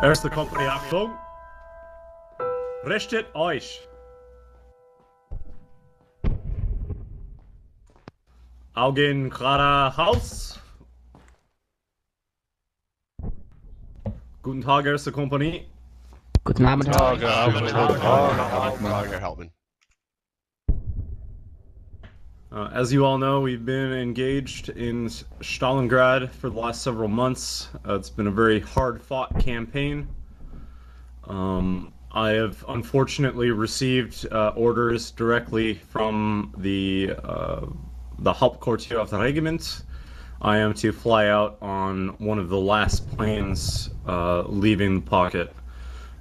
Erste Kompanie, Achtung! Richtet euch! Augen geradeaus! Guten Tag, Erste Kompanie. Guten Abend, Herr. Hauptmann. As you all know, we've been engaged in Stalingrad for the last several months. It's been a very hard-fought campaign. I have unfortunately received orders directly from the Hauptquartier of the Regiment. I am to fly out on one of the last planes leaving the pocket,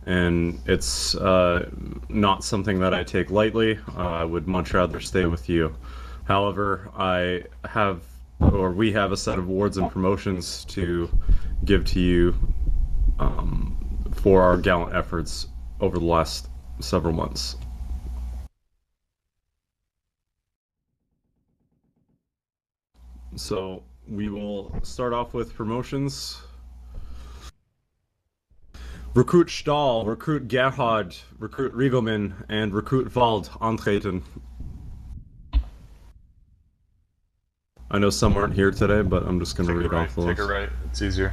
and it's not something that I take lightly. I would much rather stay with you. However, we have a set of awards and promotions to give to you for our gallant efforts over the last several months. So we will start off with promotions. Recruit Stahl, Recruit Gerhard, Recruit Riegelmann, and Recruit Wald antreten. I know some aren't here today, but I'm just going to read off the list. Take a right, it's easier.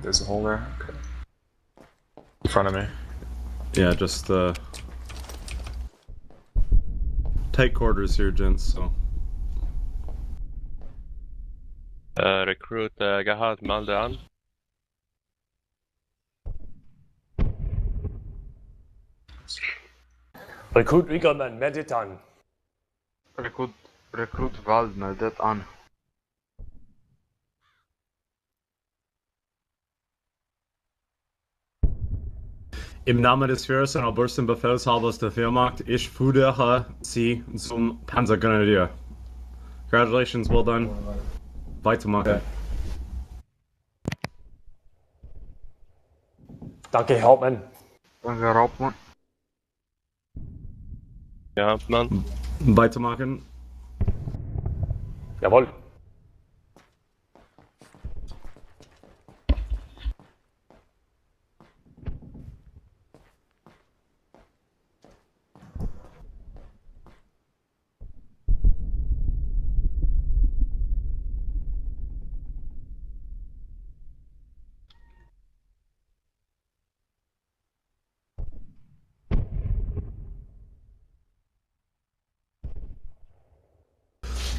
There's a hole there? Okay. In front of me. Yeah, just tight quarters here, gents, so. Recruit Gerhard, melde an. Recruit Riegelmann, meldet an. Recruit Wald, meldet an. Im Namen des Führers und obersten Befehlshabers der Wehrmacht, ich fordere Sie zum Panzergrenadier. Congratulations, well done. Weitermachen. Danke, Herr Hauptmann. Danke, Herr Hauptmann. Ja, Hauptmann. Weitermachen. Jawohl.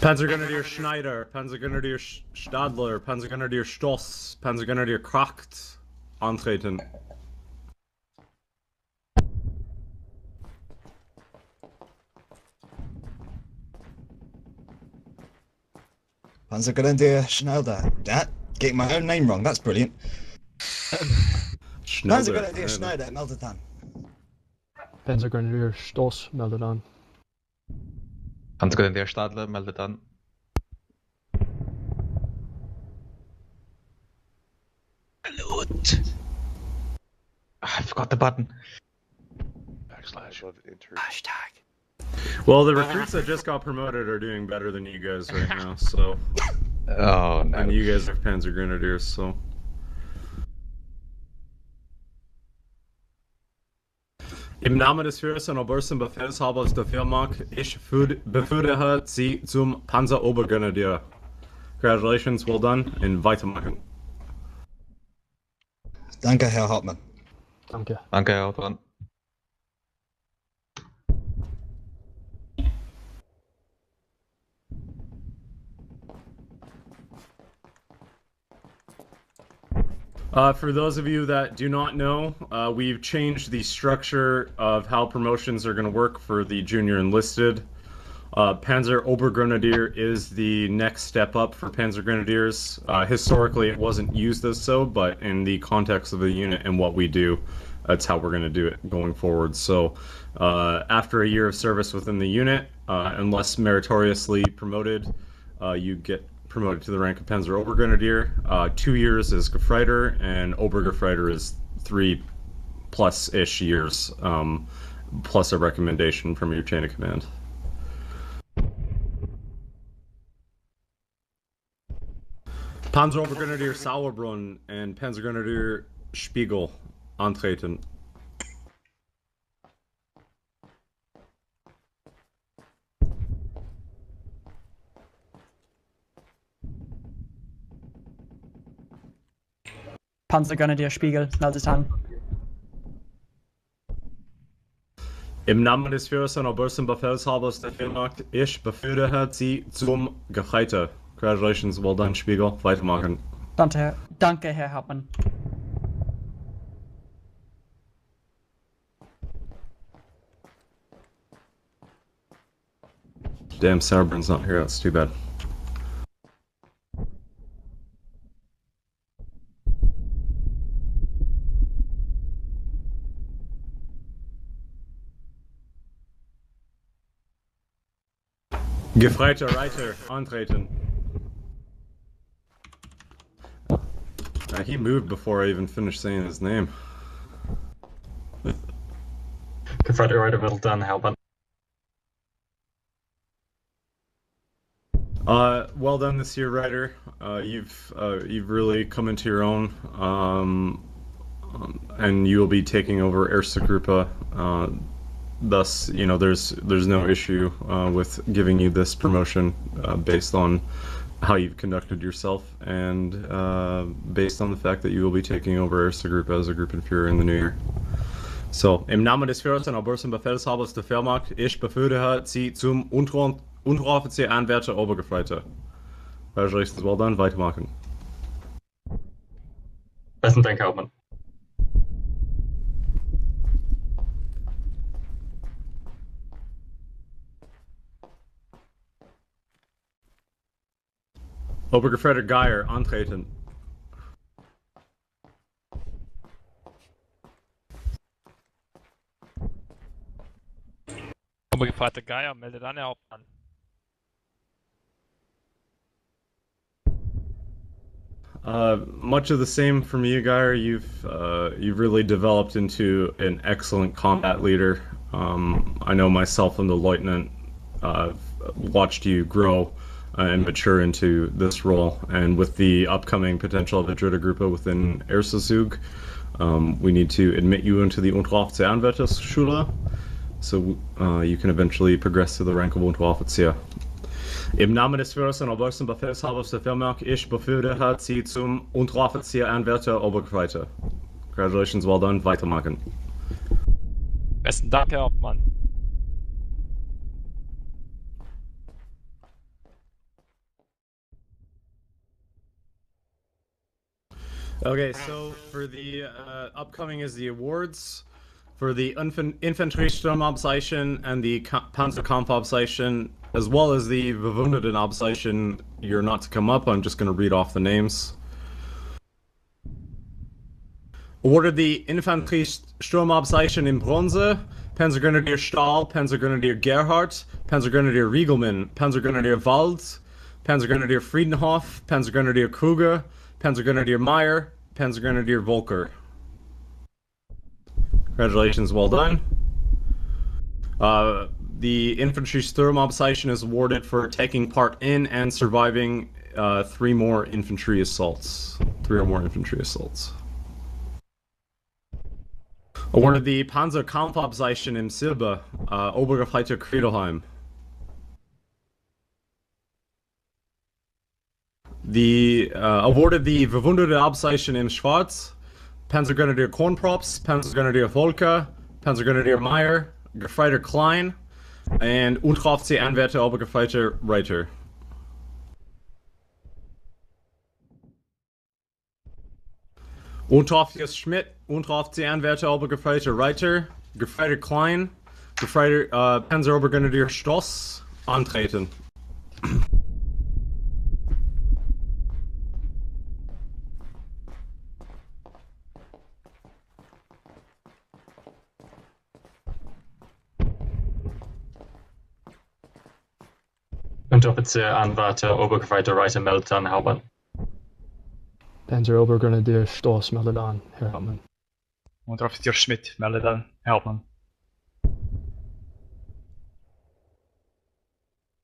Panzergrenadier Schneider, Panzergrenadier Stadler, Panzergrenadier Stoss, Panzergrenadier Kracht antreten. Panzergrenadier Schneider. That? Getting my own name wrong, that's brilliant. Panzergrenadier Schneider, meldet an. Panzergrenadier Stoss, meldet an. Panzergrenadier Stadler, meldet an. Loot. I forgot the button. Hashtag. Well, the recruits that just got promoted are doing better than you guys right now, so. Oh no. And you guys are Panzer Grenadiers, so. Im Namen des Führers und obersten Befehlshabers der Wehrmacht, ich befördere Sie zum Panzerobergrenadier. Congratulations, well done, and weitermachen. Danke, Herr Hauptmann. Danke. Danke, Herr Hauptmann. For those of you that do not know, we've changed the structure of how promotions are going to work for the junior enlisted. Panzer Obergrenadier is the next step up for Panzer Grenadiers. Historically, it wasn't used as so, but in the context of the unit and what we do, that's how we're going to do it going forward. So, after a year of service within the unit, unless meritoriously promoted, you get promoted to the rank of Panzer Obergrenadier. 2 years is Gefreiter, and Obergefreiter is 3+ years, plus a recommendation from your chain of command. Panzerobergrenadier Sauerbrunn and Panzergrenadier Spiegel antreten. Panzergrenadier Spiegel meldet an. Im Namen des Führers und obersten Befehlshabers der Wehrmacht, ich befördere Sie zum Gefreiter. Congratulations, well done, Spiegel. Weitermachen. Danke, Herr Hauptmann. Damn, Sauerbrunn's not here, that's too bad. Gefreiter Reiter, antreten. He moved before I even finished saying his name. Gefreiter Reiter, well done, Hauptmann. Well done this year, Ryder. You've really come into your own, and you will be taking over Erste Gruppe. Thus, you know, there's no issue with giving you this promotion based on how you've conducted yourself and based on the fact that you will be taking over Erste Gruppe as a Gruppenführer in the new year. So, im Namen des Führers und obersten Befehlshabers der Wehrmacht, ich befördere Sie zum Unteroffizier Anwärter Obergefreiter. Congratulations, well done, weitermachen. Besten Dank, Hauptmann. Obergefreiter Geier, antreten. Obergefreiter Geier, meldet an, Herr Hauptmann. Much of the same from you, Geier. You've really developed into an excellent combat leader. I know myself and the lieutenant watched you grow and mature into this role, and with the upcoming potential of a Dritte Gruppe within Erste Zug, we need to admit you into the Unteroffizier Anwärterschule, so you can eventually progress to the rank of Unteroffizier. Im Namen des Führers und obersten Befehlshabers der Wehrmacht, ich befördere Sie zum Unteroffizier Anwärter Obergefreiter. Congratulations, well done, weitermachen. Besten Dank, Herr Hauptmann. Okay, so for the upcoming is the awards. For the Infanteriesturmabzeichen and the Panzerkampfabzeichen, as well as the Verwundetenabzeichen, you're not to come up. I'm just going to read off the names. Awarded the Infanteriesturmabzeichen in Bronze, Panzergrenadier Stahl, Panzergrenadier Gerhardt, Panzergrenadier Riegelmann, Panzergrenadier Wald, Panzergrenadier Friedenhoff, Panzergrenadier Kruger, Panzergrenadier Meyer, Panzergrenadier Volker. Congratulations, well done. The Infantry Sturmabzeichen is awarded for taking part in and surviving 3 more infantry assaults. 3 or more infantry assaults. Awarded the Panzerkampfabzeichen im Silber, Obergefreiter Kredelheim. Awarded the Verwundetenabzeichen im Schwarz, Panzergrenadier Kornprops, Panzergrenadier Volker, Panzergrenadier Meyer, Gefreiter Klein, and Unteroffizier Anwärter Obergefreiter Reiter. Unteroffizier Schmidt, Unteroffizier Anwärter Obergefreiter Reiter, Gefreiter Klein, Gefreiter Panzerobergrenadier Stoss, antreten. Unteroffizier Anwärter Obergefreiter Reiter meldet an, Hauptmann. Panzerobergrenadier Stoss meldet an, Herr Hauptmann. Unteroffizier Schmidt meldet an, Herr Hauptmann.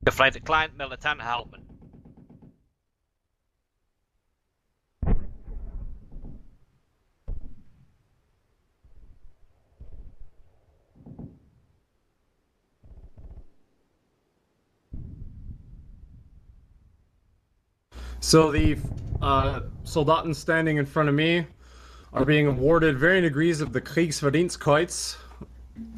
Gefreiter Klein meldet an, Herr Hauptmann. So the Soldaten standing in front of me are being awarded varying degrees of the Kriegsverdienstkreuz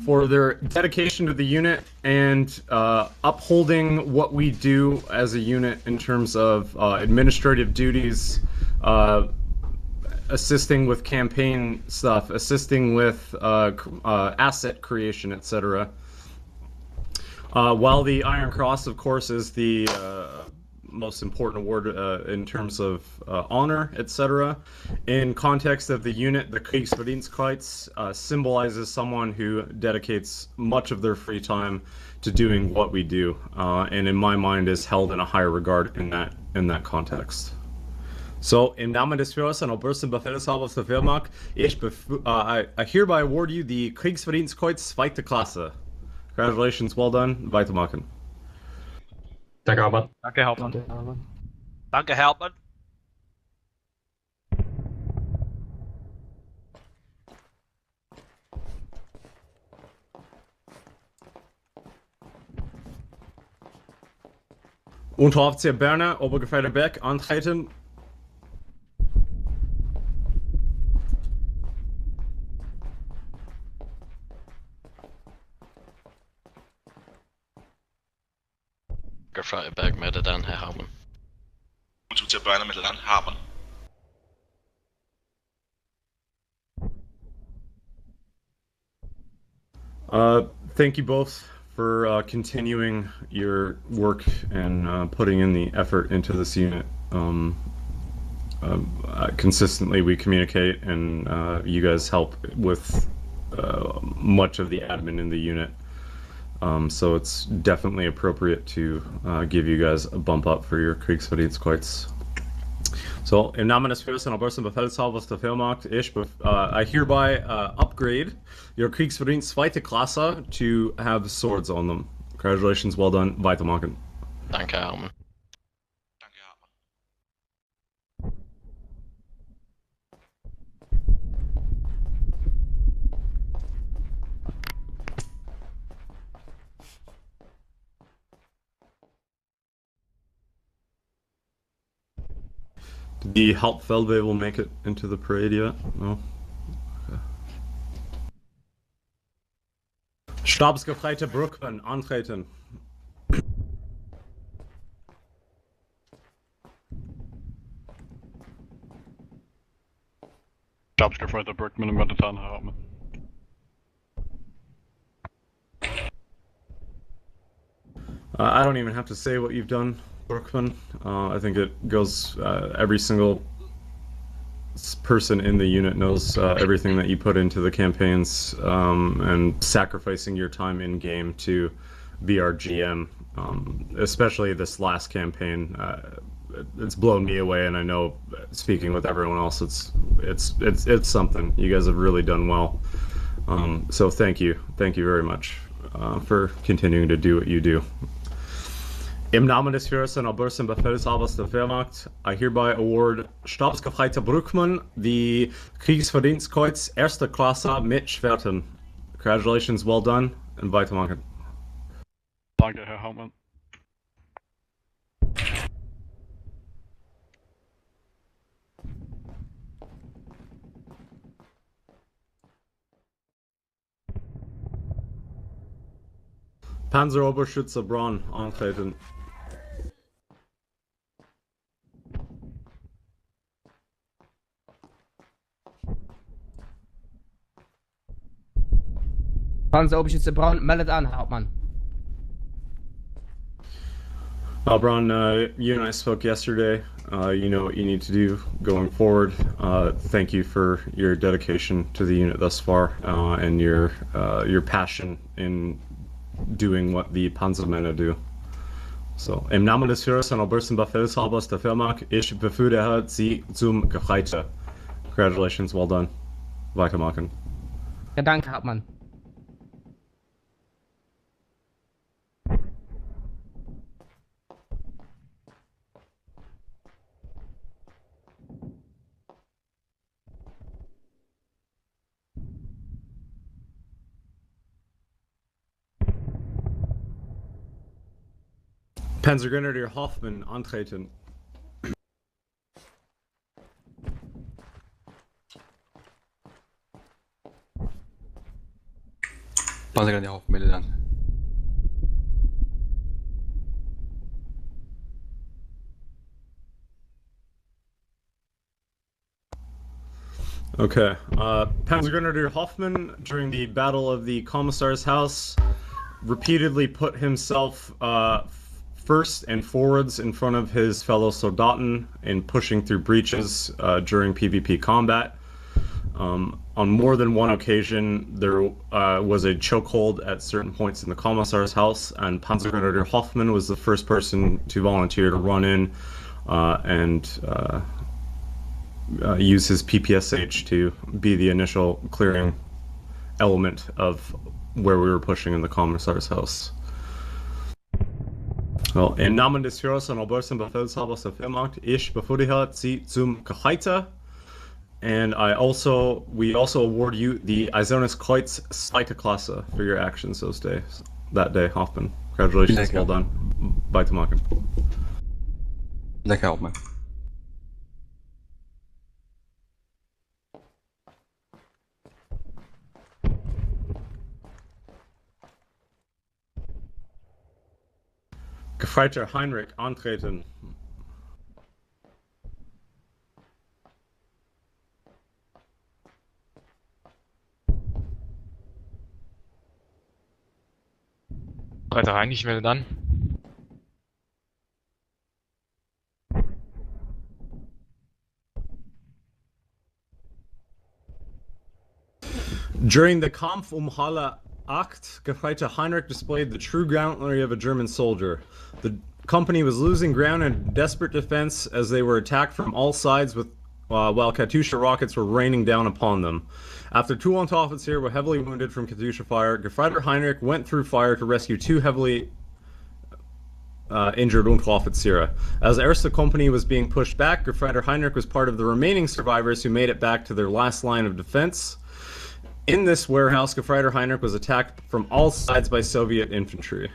for their dedication to the unit and upholding what we do as a unit in terms of administrative duties, assisting with campaign stuff, assisting with asset creation, etc. While the Iron Cross, of course, is the most important award in terms of honor, etc. In context of the unit, the Kriegsverdienstkreuz symbolizes someone who dedicates much of their free time to doing what we do, and in my mind is held in a higher regard in that context. So, im Namen des Führers und obersten Befehlshabers der Wehrmacht, I hereby award you the Kriegsverdienstkreuz zweite Klasse. Congratulations, well done, weitermachen. Danke, Hauptmann. Danke, Hauptmann. Danke, Hauptmann. Unteroffizier Berner, Obergefreiter Beck, antreten. Gefreiter Berg, melde dann, Herr Hauptmann. Unteroffizier Berner, melde dann, Hauptmann. Thank you both for continuing your work and putting in the effort into this unit. Consistently we communicate and you guys help with much of the admin in the unit. So it's definitely appropriate to give you guys a bump up for your Kriegsverdienstkreuz. So, im Namen des Fürsten obersten Befehlshabers der Wehrmacht, I hereby upgrade your Kriegsverdienst zweite Klasse to have swords on them. Congratulations, well done, weitermachen. Danke, Herr Hauptmann. Danke, Hauptmann. The Hauptfeldwebel will make it into the parade yet? No? Okay. Stabsgefreiter Bruckmann, antreten. Stabsgefreiter Bruckmann, melde dann, Herr Hauptmann. I don't even have to say what you've done, Bruckmann. I think it goes, every single person in the unit knows everything that you put into the campaigns and sacrificing your time in game to be our GM. Especially this last campaign, it's blown me away, and I know, speaking with everyone else, it's something. You guys have really done well. So thank you very much for continuing to do what you do. Im Namen des Führers und obersten Befehlshabers der Wehrmacht, I hereby award Stabsgefreiter Bruckmann the Kriegsverdienstkreuz Erste Klasse mit Schwertern. Congratulations, well done, and weitermachen. Danke, Herr Hauptmann. Panzeroberschütze Braun, antreten. Panzeroberschütze Braun, meldet an, Hauptmann. Braun, you and I spoke yesterday. You know what you need to do going forward. Thank you for your dedication to the unit thus far and your passion in doing what the Panzermänner do. So, im Namen des Führers und obersten Befehlshabers der Wehrmacht, ich befördere Sie zum Gefreiter. Congratulations, well done. Weitermachen. Ja, danke, Hauptmann. Panzergrenadier Hoffmann, antreten. Panzergrenadier Hauptmann, melde an. Okay. Panzer Grenadier Hoffmann, during the Battle of the Commissar's House, repeatedly put himself first and forwards in front of his fellow Soldaten in pushing through breaches during PvP combat. On more than one occasion, there was a chokehold at certain points in the Commissar's House, and Panzer Grenadier Hoffmann was the first person to volunteer to run in and use his PPSH to be the initial clearing element of where we were pushing in the Commissar's House. Well, im Namen des Führers und obersten Befehlshabers der Wehrmacht, ich befördere Sie zum Geheiter, and we also award you the Eisernes Kreuz Zweite Klasse for your actions that day, Hoffmann. Congratulations, well done. Weitermachen. Danke, Hauptmann. Gefreiter Heinrich, antreten. Gefreiter Heinrich, melde an. During the Kampf Halle 8, Gefreiter Heinrich displayed the true gallantry of a German soldier. The company was losing ground in desperate defense as they were attacked from all sides while Katyusha rockets were raining down upon them. After two Unteroffiziere were heavily wounded from Katyusha fire, Gefreiter Heinrich went through fire to rescue two heavily injured Unteroffiziere. As Erste Kompanie was being pushed back, Gefreiter Heinrich was part of the remaining survivors who made it back to their last line of defense. In this warehouse, Gefreiter Heinrich was attacked from all sides by Soviet infantry.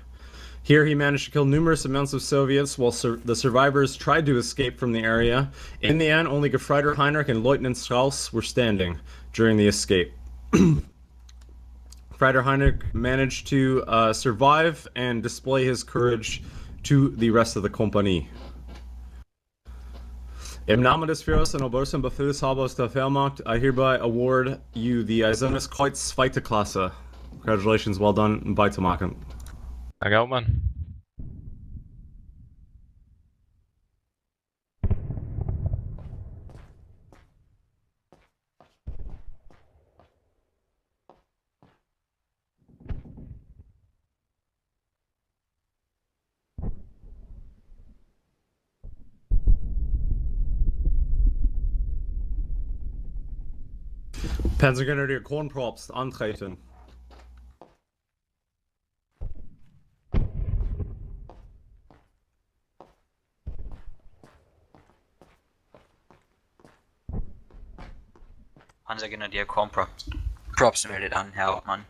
Here he managed to kill numerous amounts of Soviets while the survivors tried to escape from the area. In the end, only Gefreiter Heinrich and Lieutenant Strauss were standing during the escape. Gefreiter Heinrich managed to survive and display his courage to the rest of the Kompanie. Im Namen des Führers und obersten Befehlshabers der Wehrmacht, I hereby award you the Eisernes Kreuz Zweite Klasse. Congratulations, well done, and weitermachen. Danke, Hauptmann. Panzergrenadier Kronpropst, antreten. Panzergrenadier Kronpropst meldet an, Herr Hauptmann.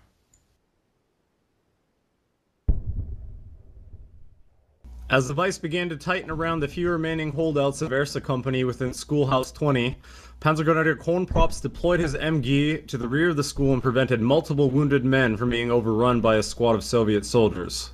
As the vice began to tighten around the few remaining holdouts of Erste Kompanie within Schoolhouse 20, Panzergrenadier Kronpropst deployed his MG to the rear of the school and prevented multiple wounded men from being overrun by a squad of Soviet soldiers.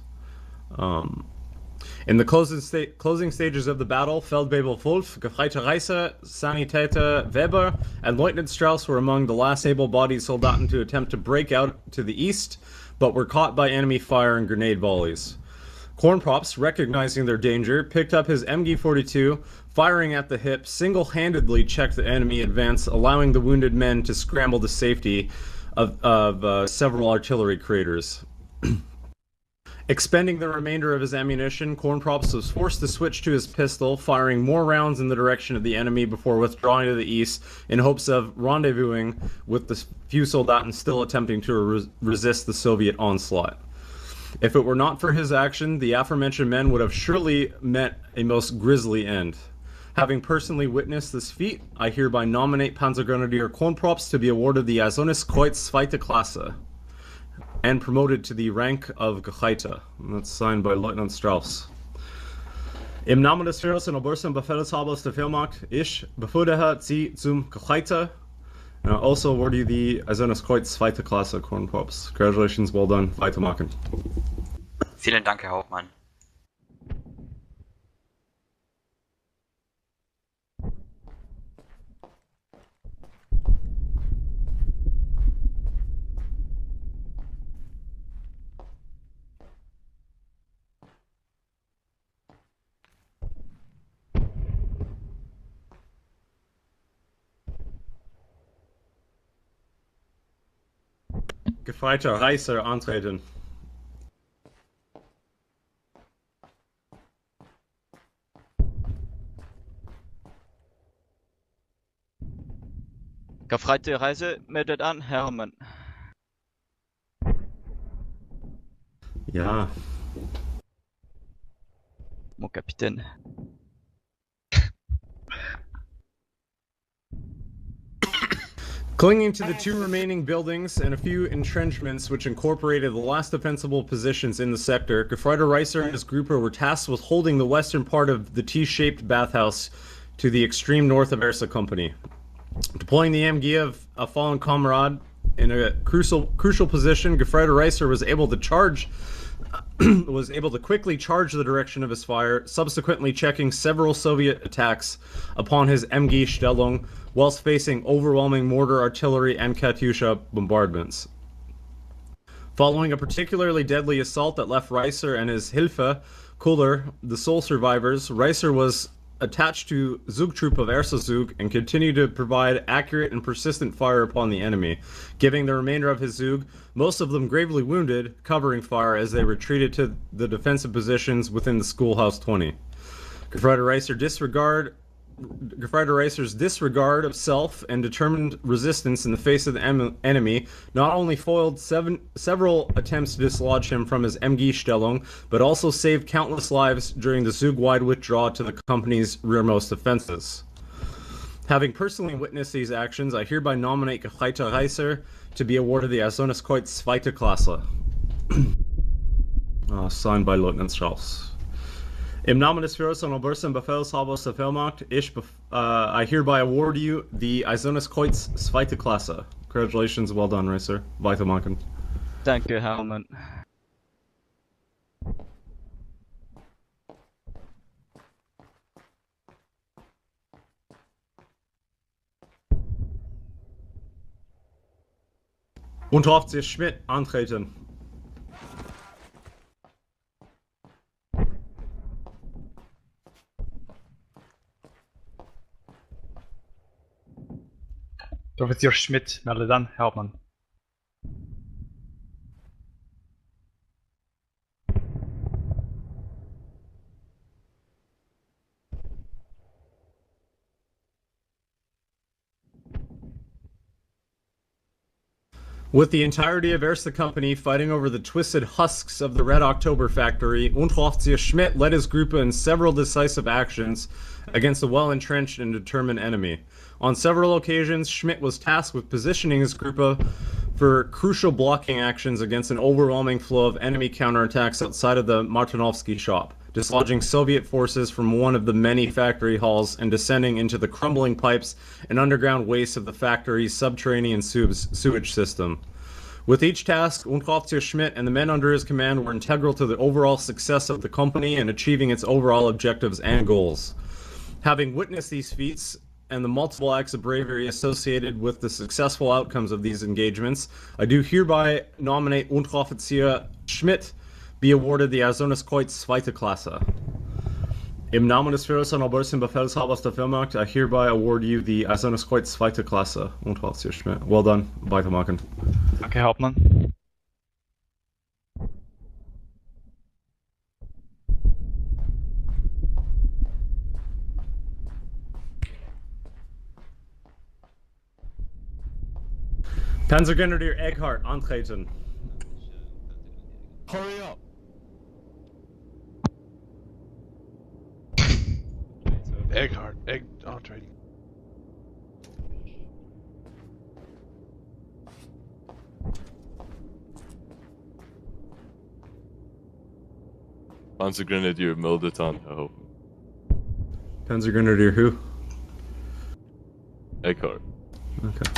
In the closing stages of the battle, Feldwebel Wolf, Gefreiter Reiser, Sanitäter Weber, and Lieutenant Strauss were among the last able-bodied Soldaten to attempt to break out to the east, but were caught by enemy fire and grenade volleys. Kronpropst, recognizing their danger, picked up his MG-42, firing at the hip, single-handedly checked the enemy advance, allowing the wounded men to scramble to safety of several artillery craters. Expending the remainder of his ammunition, Kronpropst was forced to switch to his pistol, firing more rounds in the direction of the enemy before withdrawing to the east in hopes of rendezvousing with the few Soldaten still attempting to resist the Soviet onslaught. If it were not for his action, the aforementioned men would have surely met a most grisly end. Having personally witnessed this feat, I hereby nominate Panzergrenadier Kronpropst to be awarded the Eisernes Kreuz Zweite Klasse and promoted to the rank of Geheiter. And that's signed by Lieutenant Strauss. Im Namen des Führers und obersten Befehlshabers der Wehrmacht, ich befördere Sie zum Geheiter. Also award you the Eisernes zweite Klasse Corn Pops. Congratulations, well done. Weitermachen. Vielen Dank, Herr Hauptmann. Gefreiter Reiser antreten. Gefreite Reise meldet an, Hermann. Ja. Mon capitaine. Clinging to the 2 remaining buildings and a few entrenchments which incorporated the last defensible positions in the sector, Gefreiter Reiser and his group were tasked with holding the western part of the T-shaped bathhouse to the extreme north of Erste Kompanie. Deploying the MG of a fallen comrade in a crucial position, Gefreiter Reiser was able to quickly charge the direction of his fire, subsequently checking several Soviet attacks upon his MG Stellung whilst facing overwhelming mortar artillery and Katyusha bombardments. Following a particularly deadly assault that left Reiser and his Hilfe, Kuller, the sole survivors, Reiser was attached to Zugtruppe of Erste Zug and continued to provide accurate and persistent fire upon the enemy, giving the remainder of his Zug, most of them gravely wounded, covering fire as they retreated to the defensive positions within the Schoolhouse 20. Gefreiter Reiser's disregard of self and determined resistance in the face of the enemy not only foiled several attempts to dislodge him from his MG Stellung, but also saved countless lives during the Zug-wide withdrawal to the company's rearmost defenses. Having personally witnessed these actions, I hereby nominate Gefreiter Reiser to be awarded the Eisernes zweite Klasse. Signed by Lieutenant Strauss. Im Namen des Führers und obersten Befehlshabers der Wehrmacht, I hereby award you the Eisernes zweite Klasse. Congratulations, well done, Reiser. Weitermachen. Danke, Hermann. Unteroffizier Schmidt antreten. Offizier Schmidt, meldet an, Hauptmann. With the entirety of Erste Kompanie fighting over the twisted husks of the Red October factory, Unteroffizier Schmidt led his group in several decisive actions against a well-entrenched and determined enemy. On several occasions, Schmidt was tasked with positioning his group for crucial blocking actions against an overwhelming flow of enemy counterattacks outside of the Martinovsky shop, dislodging Soviet forces from one of the many factory halls and descending into the crumbling pipes and underground wastes of the factory's subterranean sewage system. With each task, Unteroffizier Schmidt and the men under his command were integral to the overall success of the company and achieving its overall objectives and goals. Having witnessed these feats and the multiple acts of bravery associated with the successful outcomes of these engagements, I do hereby nominate Unteroffizier Schmidt be awarded the Eisernes zweite Klasse. Im Namen des Führers und obersten Befehlshabers der Wehrmacht, I hereby award you the Eisernes zweite Klasse. Unteroffizier Schmidt. Well done. Weitermachen. Danke, Hauptmann. Panzergrenadier Eckhart antreten. Hurry up. Eckhart, trading. Panzergrenadier meldet an, Herr Hauptmann. Panzergrenadier who? Eckhart. Okay.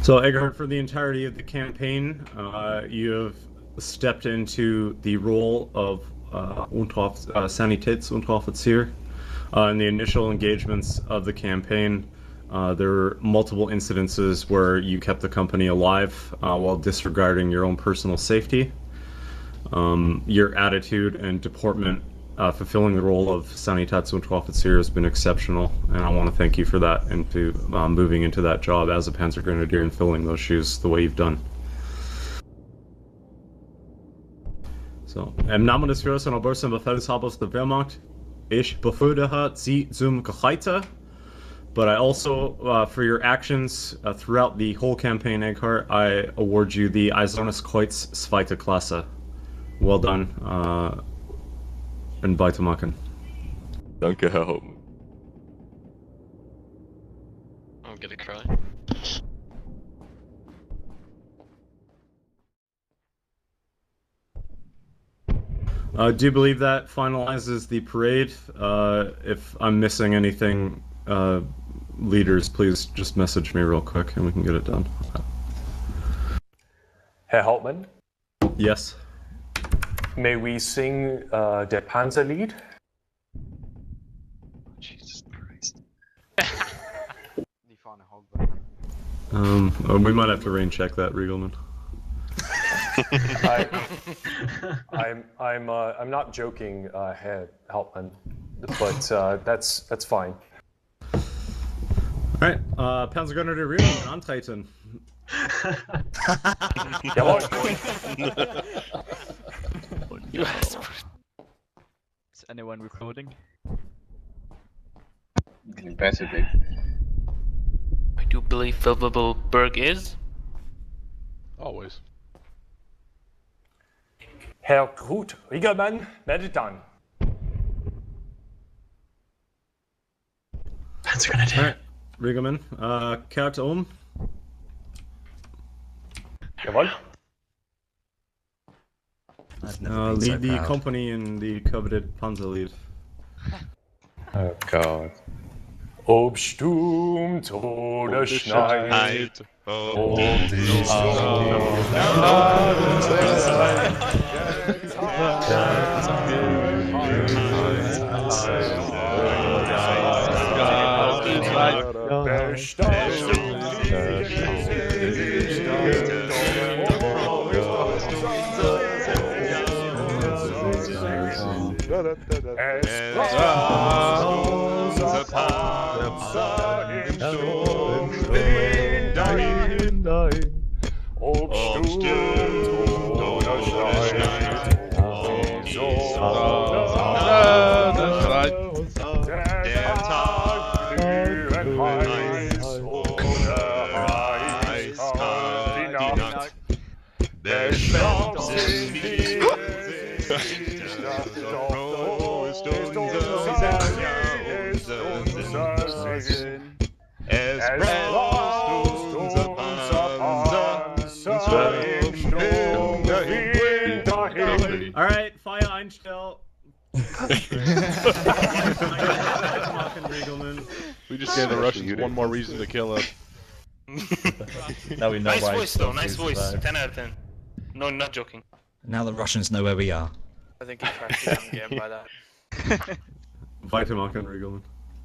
So, Eggert, for the entirety of the campaign, you have stepped into the role of Sanitätsunteroffizier. In the initial engagements of the campaign, there were multiple incidences where you kept the company alive while disregarding your own personal safety. Your attitude and deportment fulfilling the role of Sanitätsunteroffizier has been exceptional, and I want to thank you for that and to moving into that job as a Panzer Grenadier and filling those shoes the way you've done. So, im Namen des Führers und obersten Befehlshabers der Wehrmacht, ich befördere Sie zum Gereiter, but I also, for your actions throughout the whole campaign, Eckhart, I award you the Eisernes Kreuz Zweite Klasse. Well done, and weitermachen. Danke, Herr Hauptmann. I'm gonna cry. Do you believe that finalizes the parade? If I'm missing anything, leaders, please just message me real quick and we can get it done. Herr Hauptmann, Yes. may we sing Der Panzerlied? Jesus Christ. We might have to rain check that, Riegelman. I'm not joking, Herr Hauptmann, but that's fine. All right, Panzer Grenadier Riegelman, antreten. Jawohl. Is anyone recording? Better be. I do believe Silverbull Berg is. Always. Herr Groot Riegelmann, meldet an. Panzer Grenadier. All right, Riegelman, kehrt um. Jawohl. Lead the company in the coveted Panzer lead. Oh God. Ob stürmt oder schneit, ob die Sonne All right, Fire einstell. We just gave the Russians one more reason to kill us. Now we know nice voice though, nice voice. 10 out of 10. No, not joking. Now the Russians know where we are. I think he cracked the game by that. Weitermachen, Riegelman.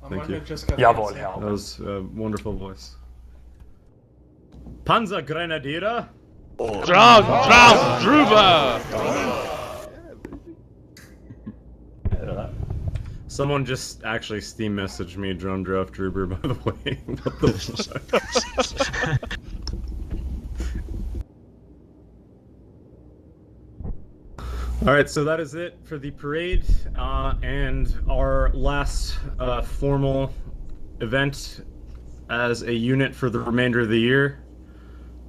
Thank you. Jawohl, Herr. That was a wonderful voice. Panzer Grenadier. Drüber! Someone just actually Steam messaged me Drone Draft Druber, by the way. What the fuck? Alright, so that is it for the parade, and our last formal event as a unit for the remainder of the year.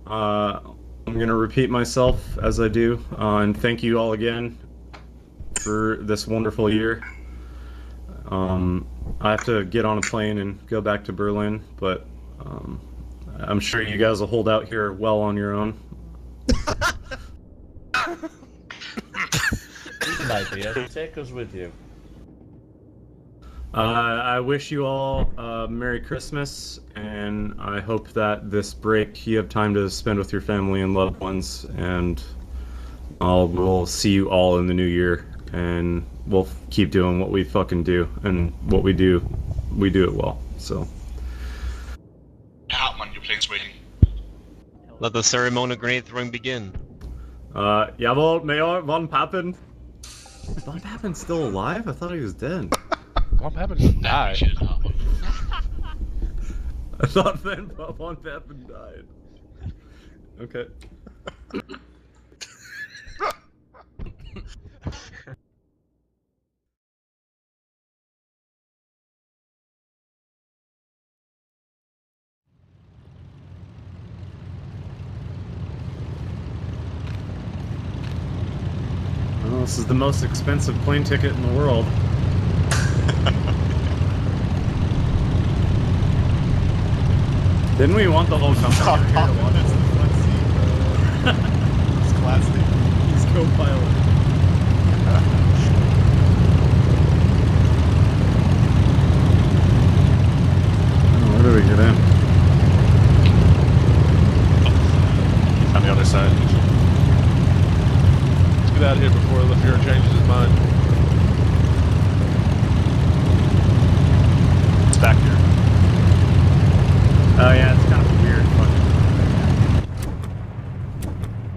I'm going to repeat myself as I do, and thank you all again for this wonderful year. I have to get on a plane and go back to Berlin, but I'm sure you guys will hold out here well on your own. Good idea. Take us with you. I wish you all Merry Christmas, and I hope that this break you have time to spend with your family and loved ones, and we'll see you all in the new year, and we'll keep doing what we fucking do, and what we do it well, so. Herr Hauptmann, your plane's waiting. Let the ceremonial grenade throwing begin. Jawohl, Mayor Von Papen. Von Papen's still alive? I thought he was dead. Von Papen just died. I thought Von Papen died. Okay. Well, this is the most expensive plane ticket in the world. Didn't we want the whole company here to watch this? It's classic. He's co-pilot. Where do we get in? On the other side. Let's get out of here before the Fuhrer changes his mind. It's back here. Oh yeah, it's kind of weird.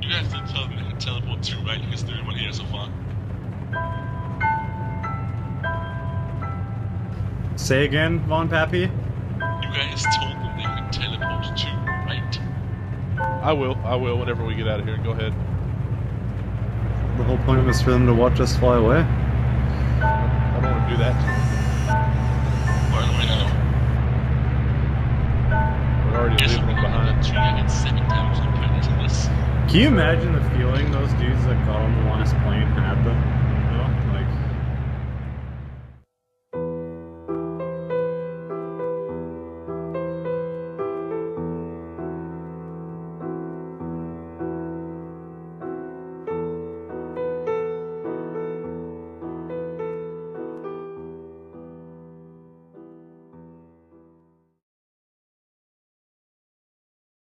You guys didn't tell me I could teleport too, right? Because there's one here so far. Say again, Von Pappy? You guys told them they could teleport too, right? I will whenever we get out of here. Go ahead. The whole point was for them to watch us fly away. I don't want to do that to them. By the way, now. We're already leaving them behind. I had 7,000 pennies in this. Can you imagine the feeling those dudes that got on the last plane had them?